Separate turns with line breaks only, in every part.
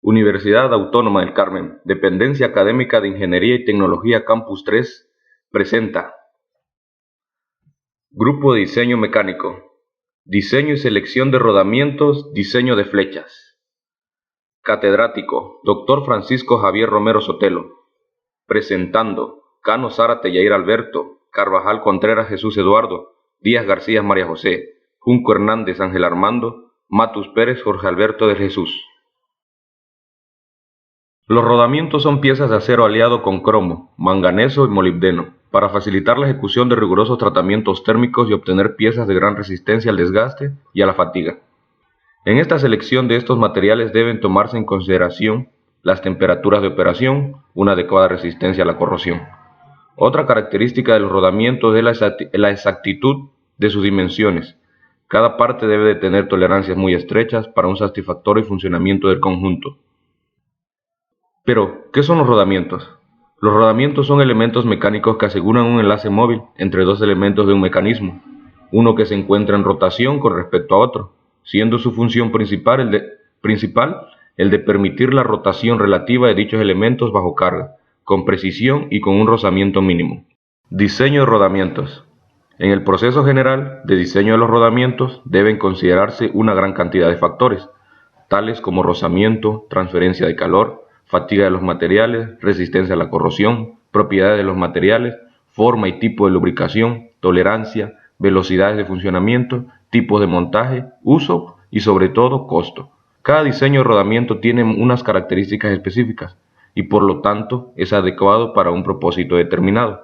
Universidad Autónoma del Carmen, Dependencia Académica de Ingeniería y Tecnología Campus 3, presenta Grupo de Diseño Mecánico, Diseño y Selección de Rodamientos, Diseño de Flechas. Catedrático, Dr. Francisco Javier Romero Sotelo. Presentando, Cano Zárate Yair Alberto, Carvajal Contreras Jesús Eduardo, Díaz García María José, Junco Hernández Ángel Armando, Matus Pérez Jorge Alberto de Jesús. Los rodamientos son piezas de acero aliado con cromo, manganeso y molibdeno, para facilitar la ejecución de rigurosos tratamientos térmicos y obtener piezas de gran resistencia al desgaste y a la fatiga. En esta selección de estos materiales deben tomarse en consideración las temperaturas de operación, una adecuada resistencia a la corrosión. Otra característica de los rodamientos es la exactitud de sus dimensiones. Cada parte debe de tener tolerancias muy estrechas para un satisfactorio funcionamiento del conjunto. Pero, ¿qué son los rodamientos? Los rodamientos son elementos mecánicos que aseguran un enlace móvil entre dos elementos de un mecanismo, uno que se encuentra en rotación con respecto a otro, siendo su función principal el de permitir la rotación relativa de dichos elementos bajo carga, con precisión y con un rozamiento mínimo. Diseño de rodamientos. En el proceso general de diseño de los rodamientos deben considerarse una gran cantidad de factores, tales como rozamiento, transferencia de calor, fatiga de los materiales, resistencia a la corrosión, propiedades de los materiales, forma y tipo de lubricación, tolerancia, velocidades de funcionamiento, tipos de montaje, uso y sobre todo costo. Cada diseño de rodamiento tiene unas características específicas y por lo tanto es adecuado para un propósito determinado.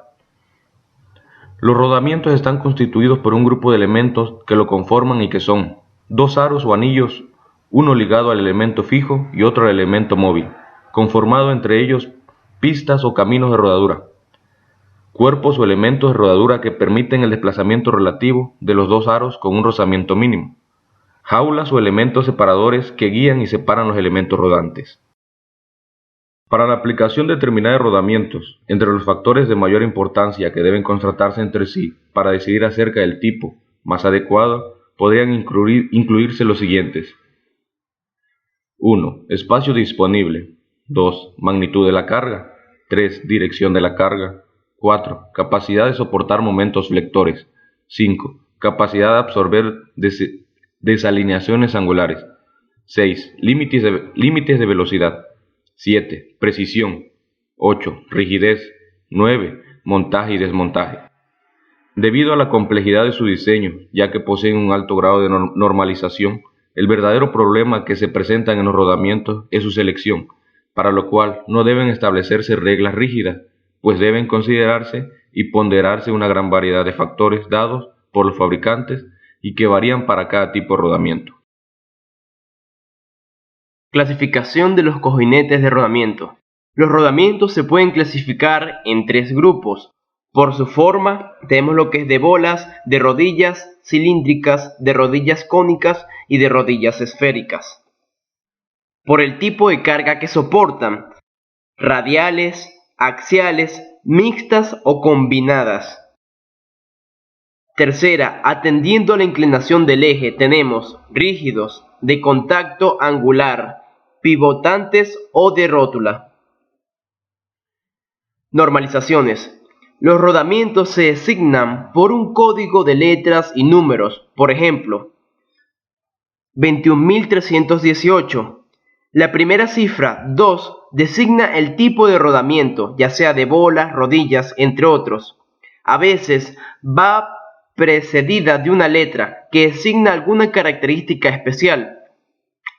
Los rodamientos están constituidos por un grupo de elementos que lo conforman y que son dos aros o anillos, uno ligado al elemento fijo y otro al elemento móvil, conformado entre ellos pistas o caminos de rodadura, cuerpos o elementos de rodadura que permiten el desplazamiento relativo de los dos aros con un rozamiento mínimo, jaulas o elementos separadores que guían y separan los elementos rodantes. Para la aplicación determinada de rodamientos, entre los factores de mayor importancia que deben contrastarse entre sí para decidir acerca del tipo más adecuado, podrían incluirse los siguientes. 1. Espacio disponible. 2. Magnitud de la carga. 3. Dirección de la carga. 4. Capacidad de soportar momentos flectores. 5. Capacidad de absorber desalineaciones angulares. 6. Límites de velocidad. 7. Precisión. 8. Rigidez. 9. Montaje y desmontaje. Debido a la complejidad de su diseño, ya que poseen un alto grado de normalización, el verdadero problema que se presenta en los rodamientos es su selección, para lo cual no deben establecerse reglas rígidas, pues deben considerarse y ponderarse una gran variedad de factores dados por los fabricantes y que varían para cada tipo de rodamiento.
Clasificación de los cojinetes de rodamiento. Los rodamientos se pueden clasificar en tres grupos. Por su forma, tenemos lo que es de bolas, de rodillas cilíndricas, de rodillas cónicas y de rodillas esféricas. Por el tipo de carga que soportan, radiales, axiales, mixtas o combinadas. Tercera, atendiendo a la inclinación del eje, tenemos rígidos, de contacto angular, pivotantes o de rótula. Normalizaciones. Los rodamientos se designan por un código de letras y números, por ejemplo, 21.318. La primera cifra, 2, designa el tipo de rodamiento, ya sea de bolas, rodillas, entre otros. A veces va precedida de una letra que designa alguna característica especial.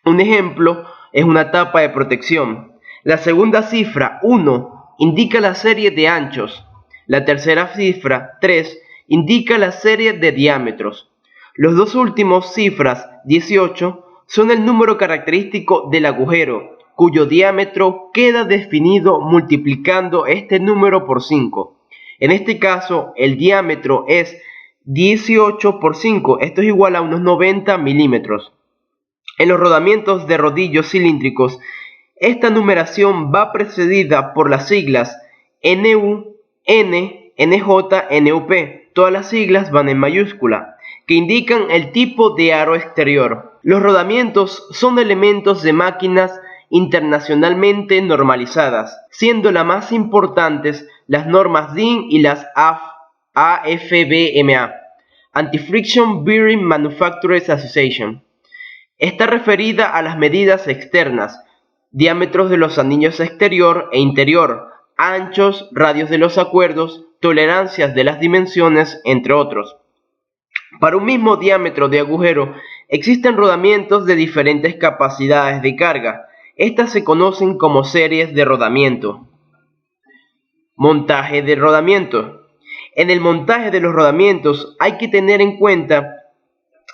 Un ejemplo es una tapa de protección. La segunda cifra, 1, indica la serie de anchos. La tercera cifra, 3, indica la serie de diámetros. Los dos últimos cifras, 18, son el número característico del agujero, cuyo diámetro queda definido multiplicando este número por 5. En este caso, el diámetro es 18 por 5, esto es igual a unos 90 milímetros. En los rodamientos de rodillos cilíndricos, esta numeración va precedida por las siglas NU, N, NJ, NUP, todas las siglas van en mayúscula, que indican el tipo de aro exterior. Los rodamientos son elementos de máquinas internacionalmente normalizadas, siendo las más importantes las normas DIN y las AFBMA, Anti-Friction Bearing Manufacturers Association. Está referida a las medidas externas, diámetros de los anillos exterior e interior, anchos, radios de los acuerdos, tolerancias de las dimensiones, entre otros. Para un mismo diámetro de agujero existen rodamientos de diferentes capacidades de carga. Estas se conocen como series de rodamiento. Montaje de rodamiento. En el montaje de los rodamientos hay que tener en cuenta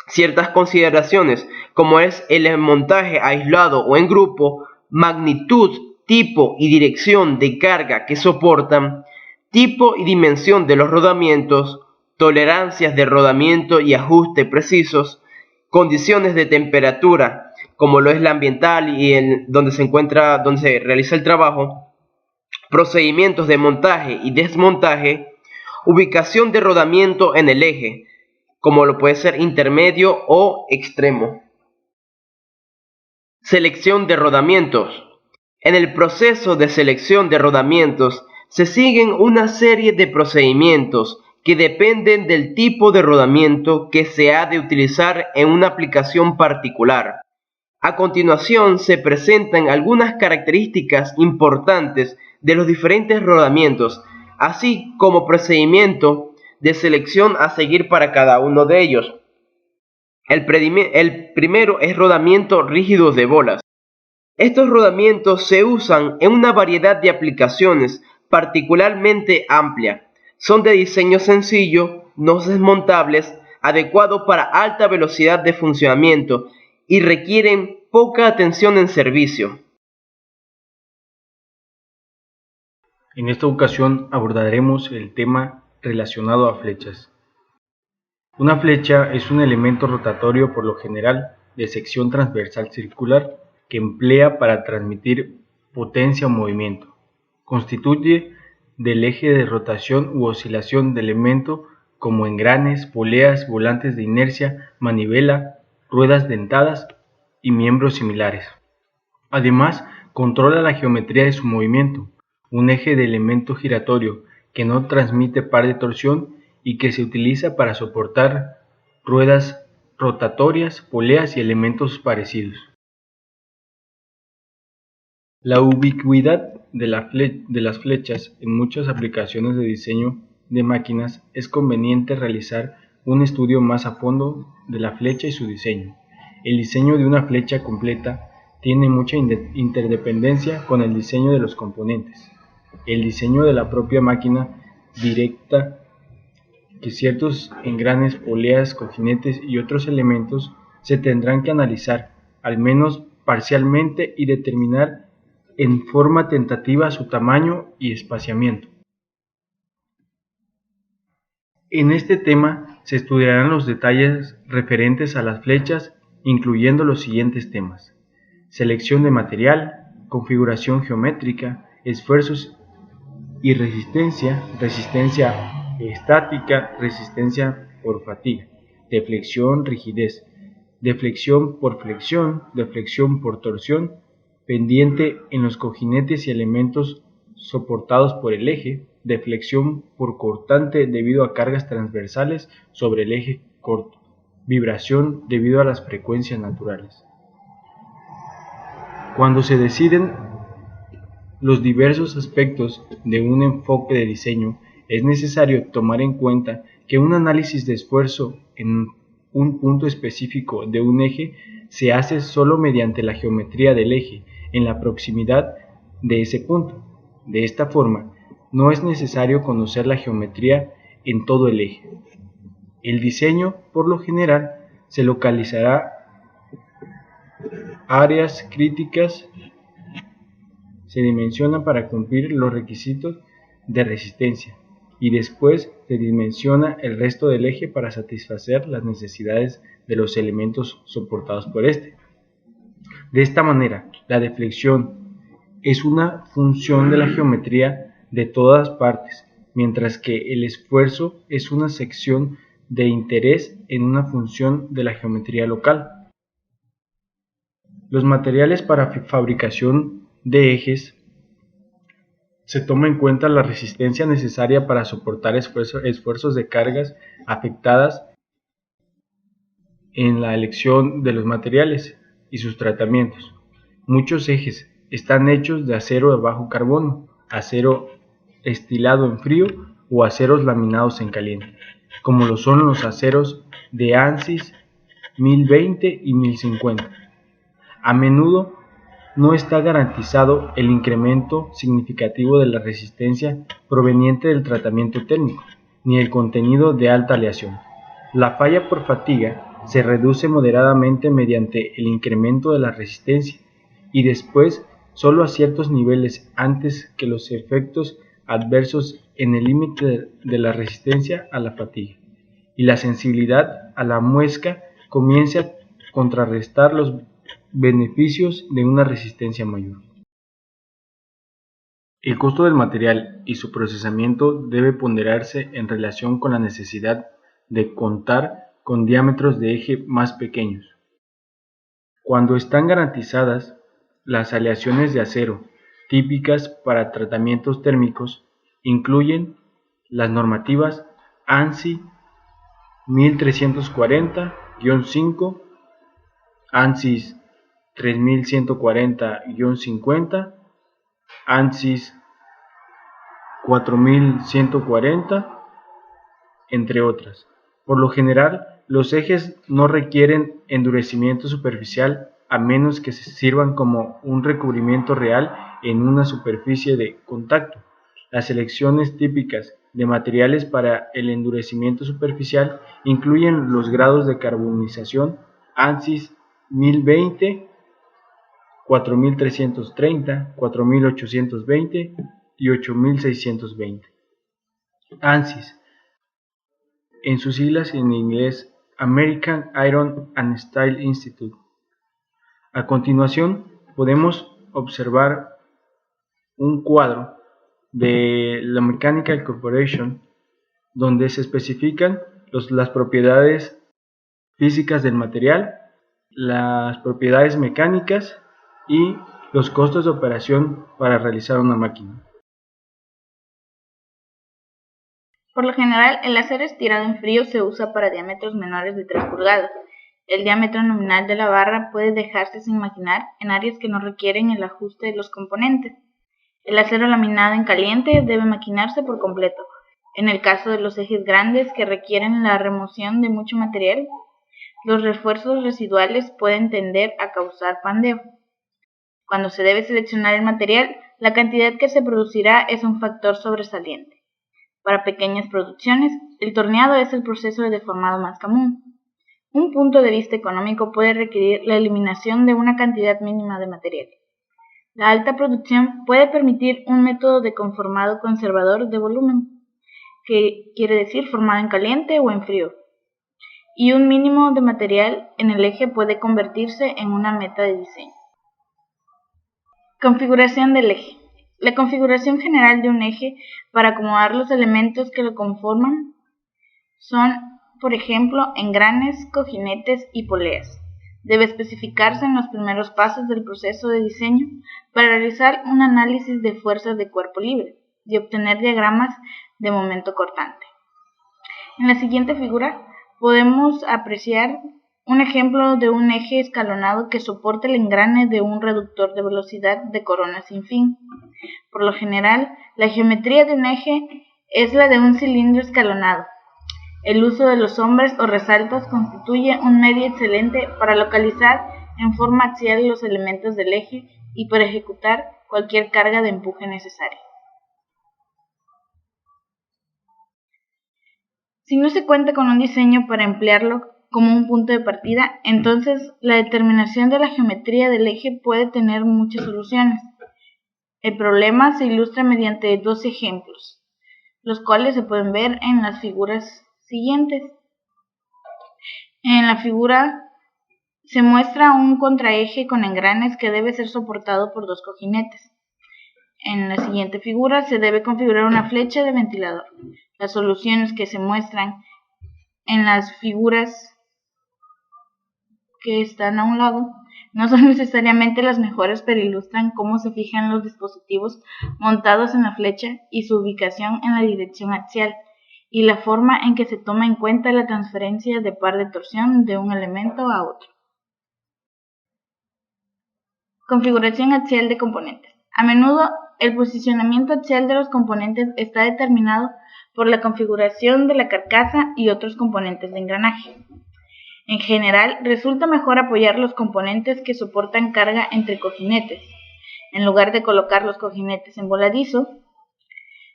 ciertas consideraciones, como es el montaje aislado o en grupo, magnitud, tipo y dirección de carga que soportan, tipo y dimensión de los rodamientos, tolerancias de rodamiento y ajuste precisos, condiciones de temperatura, como lo es la ambiental y donde se realiza el trabajo, procedimientos de montaje y desmontaje, ubicación de rodamiento en el eje, como lo puede ser intermedio o extremo. Selección de rodamientos. En el proceso de selección de rodamientos se siguen una serie de procedimientos que dependen del tipo de rodamiento que se ha de utilizar en una aplicación particular. A continuación se presentan algunas características importantes de los diferentes rodamientos, así como procedimiento de selección a seguir para cada uno de ellos. El primero es rodamiento rígido de bolas. Estos rodamientos se usan en una variedad de aplicaciones particularmente amplia. Son de diseño sencillo, no desmontables, adecuados para alta velocidad de funcionamiento y requieren poca atención en servicio.
En esta ocasión abordaremos el tema relacionado a flechas. Una flecha es un elemento rotatorio por lo general de sección transversal circular que emplea para transmitir potencia o movimiento. Constituye del eje de rotación u oscilación de elemento como engranes, poleas, volantes de inercia, manivela, ruedas dentadas y miembros similares. Además, controla la geometría de su movimiento, un eje de elemento giratorio que no transmite par de torsión y que se utiliza para soportar ruedas rotatorias, poleas y elementos parecidos. La ubicuidad de las flechas en muchas aplicaciones de diseño de máquinas es conveniente realizar un estudio más a fondo de la flecha y su diseño. El diseño de una flecha completa tiene mucha interdependencia con el diseño de los componentes. El diseño de la propia máquina directa que ciertos engranes, poleas, cojinetes y otros elementos se tendrán que analizar, al menos parcialmente, y determinar en forma tentativa su tamaño y espaciamiento. En este tema se estudiarán los detalles referentes a las flechas, incluyendo los siguientes temas: selección de material, configuración geométrica, esfuerzos y resistencia, resistencia estática, resistencia por fatiga, deflexión, rigidez, deflexión por flexión, deflexión por torsión, pendiente en los cojinetes y elementos soportados por el eje, deflexión por cortante debido a cargas transversales sobre el eje corto, vibración debido a las frecuencias naturales. Cuando se deciden los diversos aspectos de un enfoque de diseño, es necesario tomar en cuenta que un análisis de esfuerzo en un punto específico de un eje se hace solo mediante la geometría del eje en la proximidad de ese punto. De esta forma, no es necesario conocer la geometría en todo el eje. El diseño, por lo general, se localizará áreas críticas, se dimensiona para cumplir los requisitos de resistencia y después se dimensiona el resto del eje para satisfacer las necesidades de los elementos soportados por este. De esta manera, la deflexión es una función de la geometría de todas partes, mientras que el esfuerzo es una sección de interés en una función de la geometría local. Los materiales para fabricación de ejes se toma en cuenta la resistencia necesaria para soportar esfuerzos de cargas afectadas en la elección de los materiales y sus tratamientos. Muchos ejes están hechos de acero de bajo carbono, acero estilado en frío o aceros laminados en caliente, como lo son los aceros de ANSYS 1020 y 1050. A menudo no está garantizado el incremento significativo de la resistencia proveniente del tratamiento térmico, ni el contenido de alta aleación. La falla por fatiga se reduce moderadamente mediante el incremento de la resistencia y después solo a ciertos niveles antes que los efectos adversos en el límite de la resistencia a la fatiga y la sensibilidad a la muesca comience a contrarrestar los beneficios de una resistencia mayor. El costo del material y su procesamiento debe ponderarse en relación con la necesidad de contar con diámetros de eje más pequeños. Cuando están garantizadas, las aleaciones de acero típicas para tratamientos térmicos incluyen las normativas ANSI 1340-5, ANSYS 3140-50, ANSYS 4140, entre otras. Por lo general, los ejes no requieren endurecimiento superficial a menos que se sirvan como un recubrimiento real en una superficie de contacto. Las selecciones típicas de materiales para el endurecimiento superficial incluyen los grados de carbonización ANSYS 1020, 4330, 4820 y 8620. ANSYS, en sus siglas en inglés American Iron and Steel Institute. A continuación podemos observar un cuadro de la Mechanical Corporation donde se especifican las propiedades físicas del material, las propiedades mecánicas y los costos de operación para realizar una máquina.
Por lo general, el acero estirado en frío se usa para diámetros menores de 3 pulgadas. El diámetro nominal de la barra puede dejarse sin maquinar en áreas que no requieren el ajuste de los componentes. El acero laminado en caliente debe maquinarse por completo. En el caso de los ejes grandes que requieren la remoción de mucho material, los refuerzos residuales pueden tender a causar pandeo. Cuando se debe seleccionar el material, la cantidad que se producirá es un factor sobresaliente. Para pequeñas producciones, el torneado es el proceso de deformado más común. Un punto de vista económico puede requerir la eliminación de una cantidad mínima de material. La alta producción puede permitir un método de conformado conservador de volumen, que quiere decir formado en caliente o en frío, y un mínimo de material en el eje puede convertirse en una meta de diseño. Configuración del eje. La configuración general de un eje para acomodar los elementos que lo conforman son, por ejemplo, engranes, cojinetes y poleas. Debe especificarse en los primeros pasos del proceso de diseño para realizar un análisis de fuerzas de cuerpo libre y obtener diagramas de momento cortante. En la siguiente figura podemos apreciar un ejemplo de un eje escalonado que soporta el engrane de un reductor de velocidad de corona sin fin. Por lo general, la geometría de un eje es la de un cilindro escalonado. El uso de los sombres o resaltos constituye un medio excelente para localizar en forma axial los elementos del eje y para ejecutar cualquier carga de empuje necesaria. Si no se cuenta con un diseño para emplearlo como un punto de partida, entonces la determinación de la geometría del eje puede tener muchas soluciones. El problema se ilustra mediante dos ejemplos, los cuales se pueden ver en las figuras siguientes. En la figura se muestra un contraeje con engranes que debe ser soportado por dos cojinetes. En la siguiente figura se debe configurar una flecha de ventilador. Las soluciones que se muestran en las figuras que están a un lado No son necesariamente las mejores, pero ilustran cómo se fijan los dispositivos montados en la flecha y su ubicación en la dirección axial, y la forma en que se toma en cuenta la transferencia de par de torsión de un elemento a otro. Configuración axial de componentes. A menudo, el posicionamiento axial de los componentes está determinado por la configuración de la carcasa y otros componentes de engranaje. En general, resulta mejor apoyar los componentes que soportan carga entre cojinetes, en lugar de colocar los cojinetes en voladizo.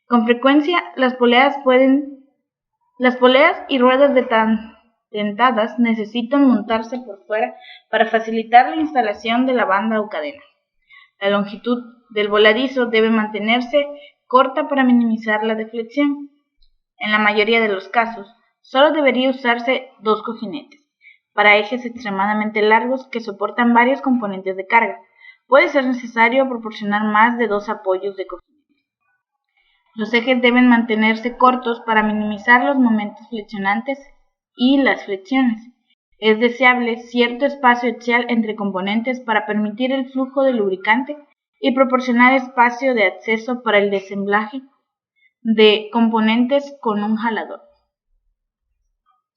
Con frecuencia, las poleas y ruedas dentadas necesitan montarse por fuera para facilitar la instalación de la banda o cadena. La longitud del voladizo debe mantenerse corta para minimizar la deflexión. En la mayoría de los casos, solo debería usarse 2 cojinetes. Para ejes extremadamente largos que soportan varios componentes de carga, puede ser necesario proporcionar más de 2 apoyos de cojinetes. Los ejes deben mantenerse cortos para minimizar los momentos flexionantes y las flexiones. Es deseable cierto espacio axial entre componentes para permitir el flujo de lubricante y proporcionar espacio de acceso para el desemblaje de componentes con un jalador.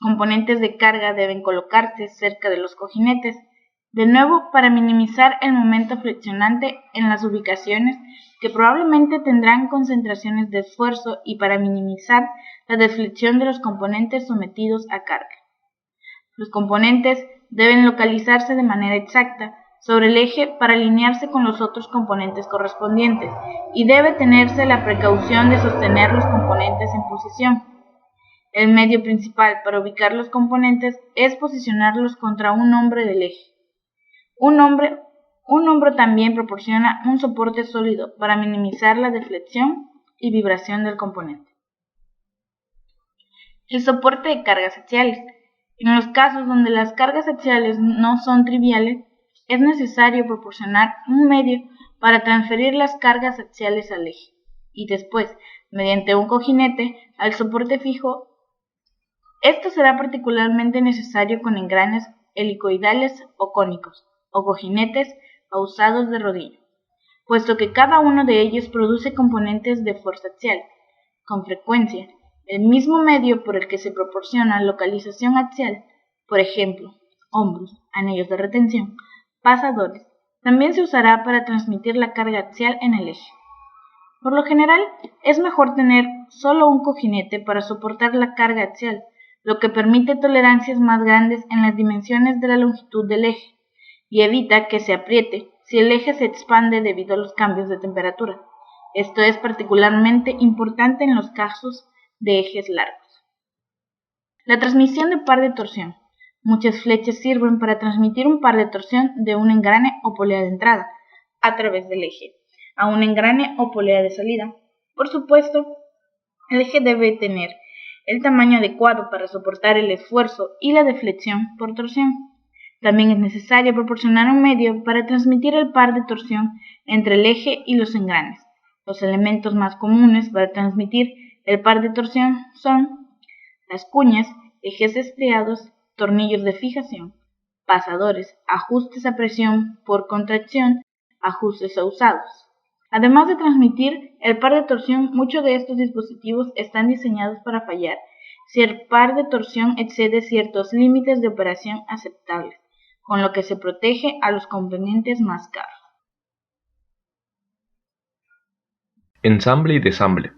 Componentes de carga deben colocarse cerca de los cojinetes, de nuevo para minimizar el momento flexionante en las ubicaciones que probablemente tendrán concentraciones de esfuerzo y para minimizar la deflexión de los componentes sometidos a carga. Los componentes deben localizarse de manera exacta sobre el eje para alinearse con los otros componentes correspondientes y debe tenerse la precaución de sostener los componentes en posición. El medio principal para ubicar los componentes es posicionarlos contra un hombro del eje. Un hombro también proporciona un soporte sólido para minimizar la deflexión y vibración del componente. El soporte de cargas axiales. En los casos donde las cargas axiales no son triviales, es necesario proporcionar un medio para transferir las cargas axiales al eje, y después, mediante un cojinete, al soporte fijo. Esto será particularmente necesario con engranes helicoidales o cónicos, o cojinetes pausados de rodillo, puesto que cada uno de ellos produce componentes de fuerza axial. Con frecuencia, el mismo medio por el que se proporciona localización axial, por ejemplo, hombros, anillos de retención, pasadores, también se usará para transmitir la carga axial en el eje. Por lo general, es mejor tener solo un cojinete para soportar la carga axial, lo que permite tolerancias más grandes en las dimensiones de la longitud del eje, y evita que se apriete si el eje se expande debido a los cambios de temperatura. Esto es particularmente importante en los casos de ejes largos. La transmisión de par de torsión. Muchas flechas sirven para transmitir un par de torsión de un engrane o polea de entrada a través del eje a un engrane o polea de salida. Por supuesto, el eje debe tener el tamaño adecuado para soportar el esfuerzo y la deflexión por torsión. También es necesario proporcionar un medio para transmitir el par de torsión entre el eje y los engranes. Los elementos más comunes para transmitir el par de torsión son las cuñas, ejes estriados, tornillos de fijación, pasadores, ajustes a presión por contracción, ajustes ausados. Además de transmitir el par de torsión, muchos de estos dispositivos están diseñados para fallar si el par de torsión excede ciertos límites de operación aceptables, con lo que se protege a los componentes más caros.
Ensamble y desamble.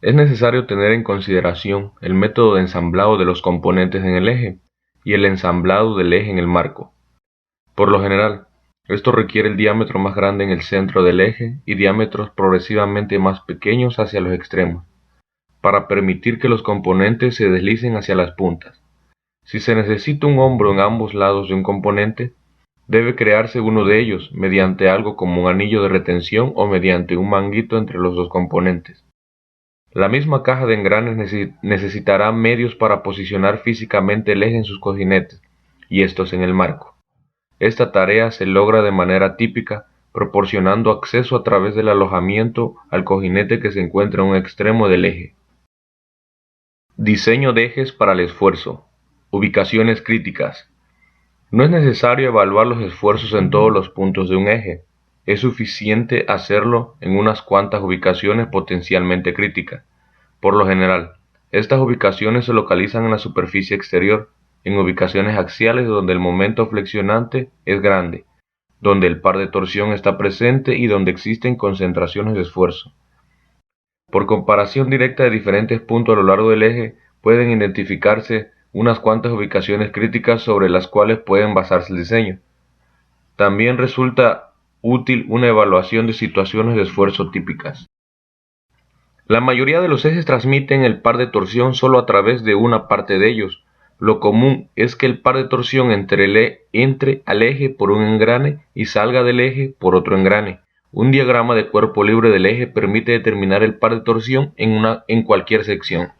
Es necesario tener en consideración el método de ensamblado de los componentes en el eje y el ensamblado del eje en el marco. Por lo general, esto requiere el diámetro más grande en el centro del eje y diámetros progresivamente más pequeños hacia los extremos, para permitir que los componentes se deslicen hacia las puntas. Si se necesita un hombro en ambos lados de un componente, debe crearse uno de ellos mediante algo como un anillo de retención o mediante un manguito entre los dos componentes. La misma caja de engranes necesitará medios para posicionar físicamente el eje en sus cojinetes, y estos en el marco. Esta tarea se logra de manera típica proporcionando acceso a través del alojamiento al cojinete que se encuentra en un extremo del eje. Diseño de ejes para el esfuerzo. Ubicaciones críticas. No es necesario evaluar los esfuerzos en todos los puntos de un eje. Es suficiente hacerlo en unas cuantas ubicaciones potencialmente críticas. Por lo general, estas ubicaciones se localizan en la superficie exterior, en ubicaciones axiales donde el momento flexionante es grande, donde el par de torsión está presente y donde existen concentraciones de esfuerzo. Por comparación directa de diferentes puntos a lo largo del eje, pueden identificarse unas cuantas ubicaciones críticas sobre las cuales pueden basarse el diseño. También resulta útil una evaluación de situaciones de esfuerzo típicas. La mayoría de los ejes transmiten el par de torsión solo a través de una parte de ellos. Lo común es que el par de torsión entre al eje por un engrane y salga del eje por otro engrane. Un diagrama de cuerpo libre del eje permite determinar el par de torsión en cualquier sección.